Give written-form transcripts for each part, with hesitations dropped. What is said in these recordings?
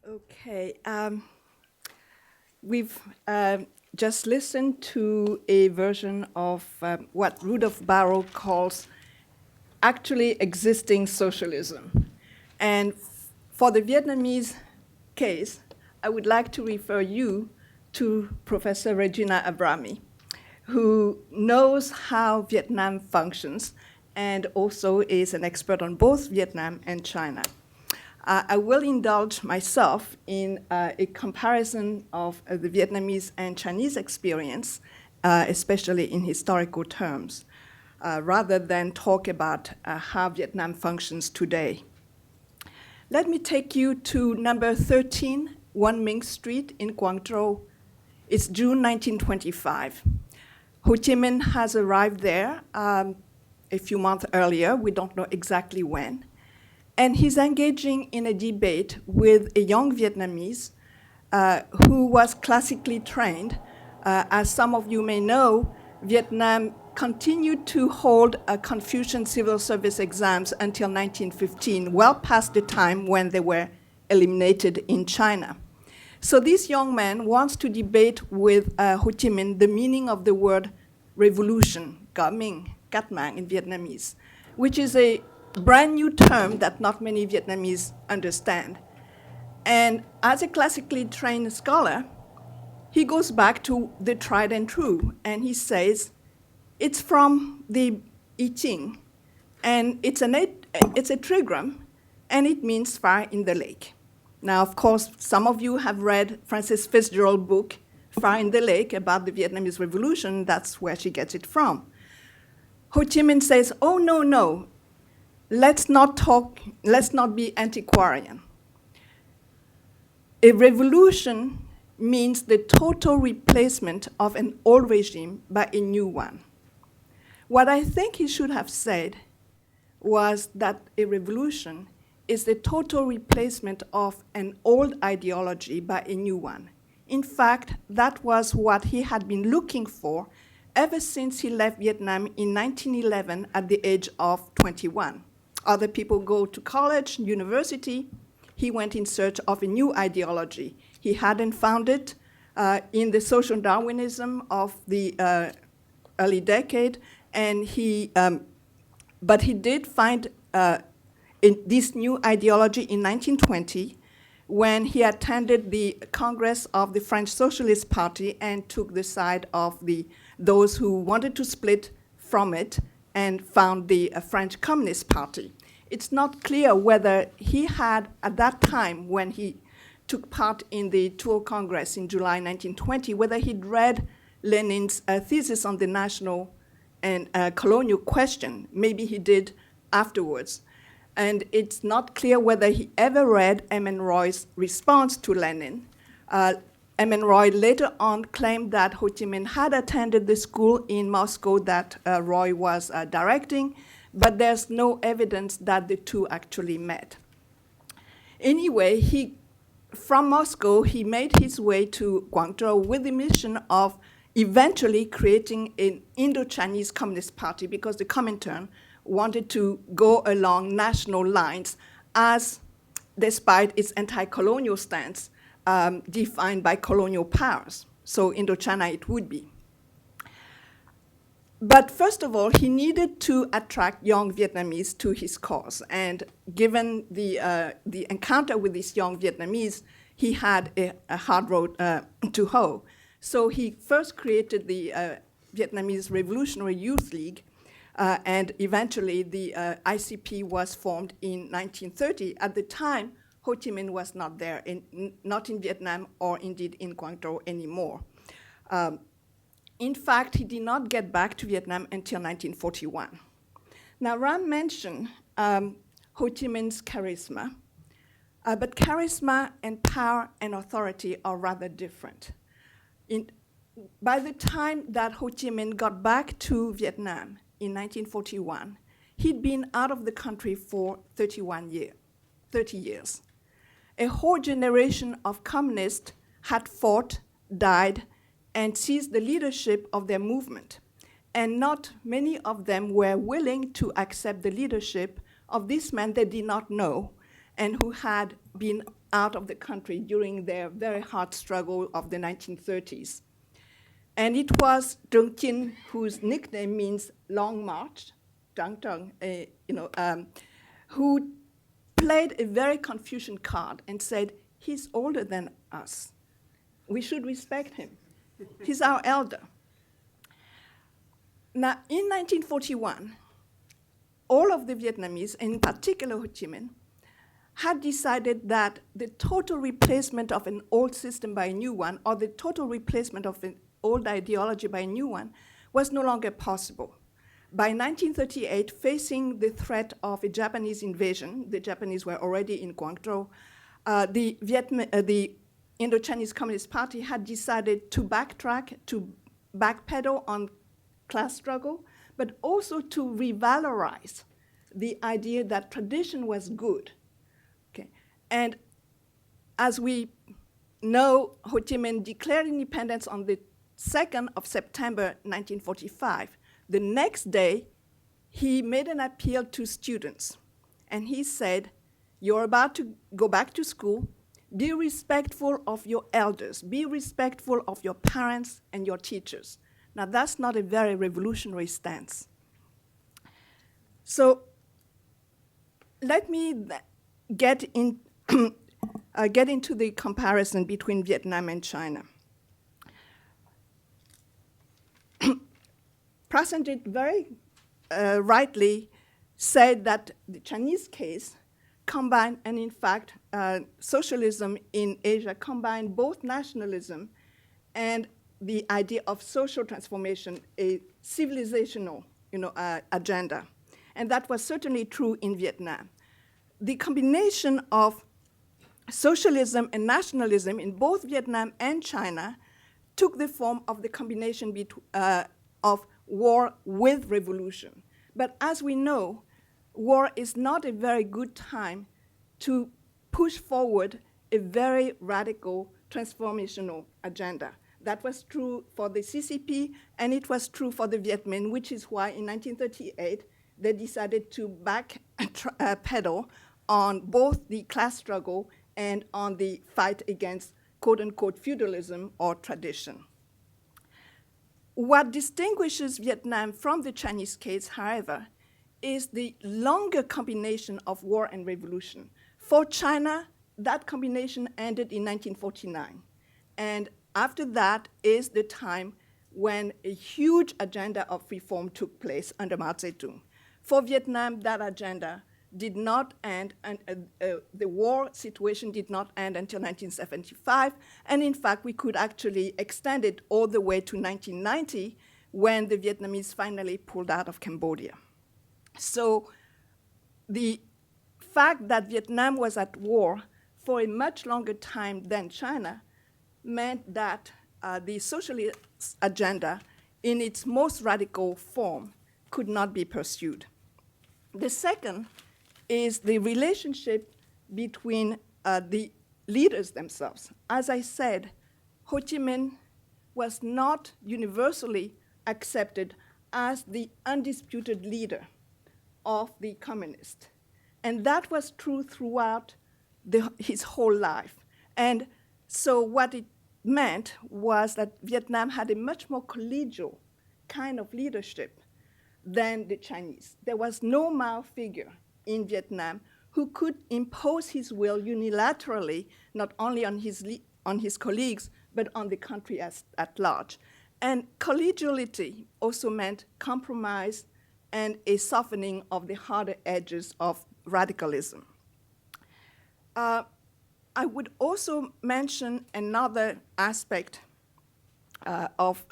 Okay, we've just listened to a version of what Rudolf Barrow calls actually existing socialism. And for the Vietnamese case, I would like to refer you to Professor Regina Abrami, who knows how Vietnam functions and also is an expert on both Vietnam and China. I will indulge myself in a comparison of the Vietnamese and Chinese experience, especially in historical terms, rather than talk about how Vietnam functions today. Let me take you to number 13, One Ming Street in Guangzhou. It's June 1925. Ho Chi Minh has arrived there a few months earlier. We don't know exactly when. And he's engaging in a debate with a young Vietnamese who was classically trained. As some of you may know, Vietnam continued to hold Confucian civil service exams until 1915, well past the time when they were eliminated in China. So this young man wants to debate with Ho Chi Minh the meaning of the word revolution,革命, cách mạng in Vietnamese, which is a brand new term that not many Vietnamese understand. And as a classically trained scholar, he goes back to the tried and true, and he says, it's from the I Ching, and it's a trigram, and it means fire in the lake. Now, of course, some of you have read Frances Fitzgerald's book, Fire in the Lake, about the Vietnamese Revolution. That's where she gets it from. Ho Chi Minh says, oh, no, let's not be antiquarian. A revolution means the total replacement of an old regime by a new one. What I think he should have said was that a revolution is the total replacement of an old ideology by a new one. In fact, that was what he had been looking for ever since he left Vietnam in 1911 at the age of 21. Other people go to college, university. He went in search of a new ideology. He hadn't found it in the social Darwinism of the early decade, and but he did find in this new ideology in 1920 when he attended the Congress of the French Socialist Party and took the side of those who wanted to split from it and found the French Communist Party. It's not clear whether he had, at that time when he took part in the Tour Congress in July 1920, whether he'd read Lenin's thesis on the national and colonial question. Maybe he did afterwards. And it's not clear whether he ever read M.N. Roy's response to Lenin. M.N. Roy later on claimed that Ho Chi Minh had attended the school in Moscow that Roy was directing, but there's no evidence that the two actually met. Anyway, from Moscow, he made his way to Guangzhou with the mission of eventually creating an Indo-Chinese Communist Party, because the Comintern wanted to go along national lines, as despite its anti-colonial stance defined by colonial powers. So Indochina it would be. But first of all, he needed to attract young Vietnamese to his cause. And given the encounter with these young Vietnamese, he had a hard road to hoe. So he first created the Vietnamese Revolutionary Youth League, and eventually the ICP was formed in 1930. At the time, Ho Chi Minh was not there, not in Vietnam or indeed in Guangzhou anymore. In fact, he did not get back to Vietnam until 1941. Now, Ram mentioned Ho Chi Minh's charisma, but charisma and power and authority are rather different. By the time that Ho Chi Minh got back to Vietnam in 1941, he'd been out of the country for 30 years. A whole generation of communists had fought, died, and seized the leadership of their movement. And not many of them were willing to accept the leadership of this man they did not know and who had been out of the country during their very hard struggle of the 1930s. And it was Deng Tin, whose nickname means long march, Dang Dang, who played a very Confucian card and said, he's older than us. We should respect him. He's our elder. Now, in 1941, all of the Vietnamese, in particular Ho Chi Minh, had decided that the total replacement of an old system by a new one, or the total replacement of an old ideology by a new one, was no longer possible. By 1938, facing the threat of a Japanese invasion, the Japanese were already in Guangzhou, the Indo-Chinese Communist Party had decided to backtrack, to backpedal on class struggle, but also to revalorize the idea that tradition was good. Okay. And as we know, Ho Chi Minh declared independence on the 2nd of September 1945. The next day, he made an appeal to students. And he said, you're about to go back to school. Be respectful of your elders. Be respectful of your parents and your teachers. Now, that's not a very revolutionary stance. So let me get into the comparison between Vietnam and China. Prasenjit very rightly said that the Chinese case combined, and in fact, socialism in Asia combined both nationalism and the idea of social transformation, a civilizational agenda. And that was certainly true in Vietnam. The combination of socialism and nationalism in both Vietnam and China took the form of the combination of war with revolution. But as we know, war is not a very good time to push forward a very radical transformational agenda. That was true for the CCP, and it was true for the Viet Minh, which is why in 1938 they decided to backpedal on both the class struggle and on the fight against quote-unquote feudalism or tradition. What distinguishes Vietnam from the Chinese case, however, is the longer combination of war and revolution. For China, that combination ended in 1949. And after that is the time when a huge agenda of reform took place under Mao Zedong. For Vietnam, that agenda did not end, and the war situation did not end until 1975. And in fact, we could actually extend it all the way to 1990, when the Vietnamese finally pulled out of Cambodia. So the fact that Vietnam was at war for a much longer time than China meant that the socialist agenda in its most radical form could not be pursued. The second is the relationship between the leaders themselves. As I said, Ho Chi Minh was not universally accepted as the undisputed leader of the communists. And that was true throughout his whole life. And so what it meant was that Vietnam had a much more collegial kind of leadership than the Chinese. There was no Mao figure in Vietnam who could impose his will unilaterally, not only on his colleagues, but on the country at large. And collegiality also meant compromise and a softening of the harder edges of radicalism. I would also mention another aspect of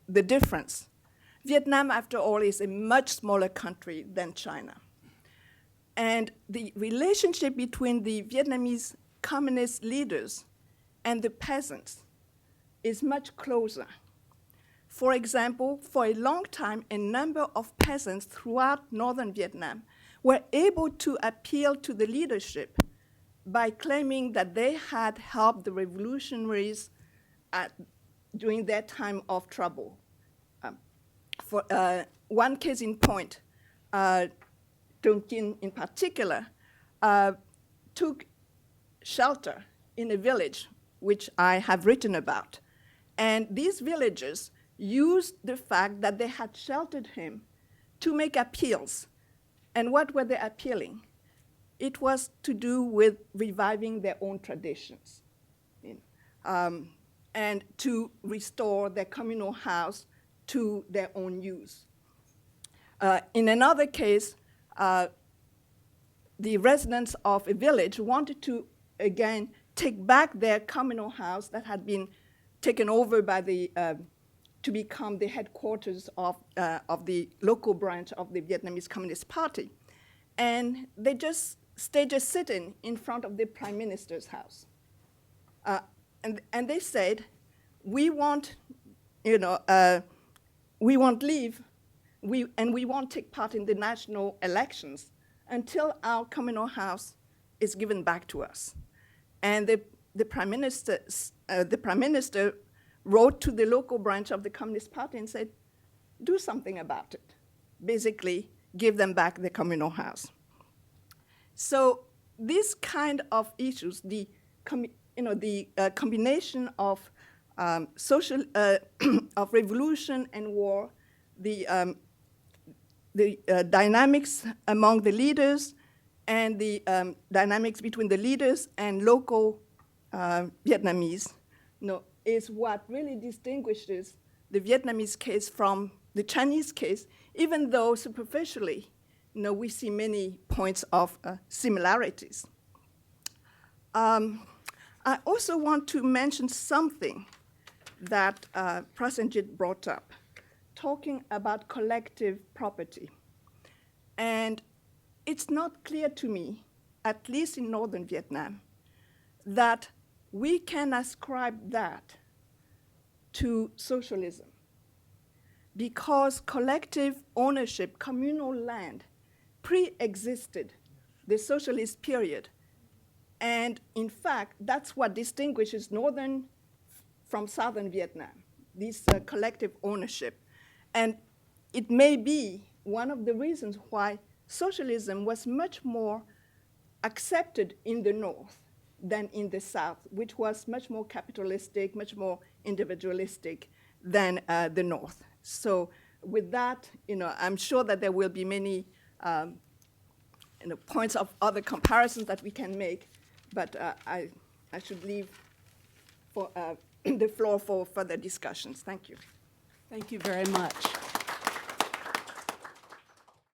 the difference. Vietnam, after all, is a much smaller country than China. And the relationship between the Vietnamese communist leaders and the peasants is much closer. For example, for a long time, a number of peasants throughout northern Vietnam were able to appeal to the leadership by claiming that they had helped the revolutionaries during their time of trouble. For one case in point, Dong Tin in particular took shelter in a village, which I have written about. And these villagers used the fact that they had sheltered him to make appeals. And what were they appealing? It was to do with reviving their own traditions, and to restore their communal house to their own use. In another case, the residents of a village wanted to, again, take back their communal house that had been taken over by to become the headquarters of the local branch of the Vietnamese Communist Party. And they just staged a sit-in in front of the Prime Minister's house. And they said, we won't leave, and we won't take part in the national elections until our communal house is given back to us. And the Prime Minister wrote to the local branch of the Communist Party and said, do something about it. Basically, give them back the communal house. So this kind of issues, the combination of social of revolution and war, the dynamics among the leaders, and the dynamics between the leaders and local Vietnamese, is what really distinguishes the Vietnamese case from the Chinese case, even though superficially, we see many points of similarities. I also want to mention something that Prasenjit brought up, talking about collective property. And it's not clear to me, at least in northern Vietnam, that we can ascribe that to socialism, because collective ownership, communal land, pre-existed the socialist period. And in fact, that's what distinguishes northern from southern Vietnam, this collective ownership. And it may be one of the reasons why socialism was much more accepted in the North than in the South, which was much more capitalistic, much more individualistic than the North. So with that, I'm sure that there will be many points of other comparisons that we can make, but I should leave for the floor for further discussions. Thank you. Thank you very much.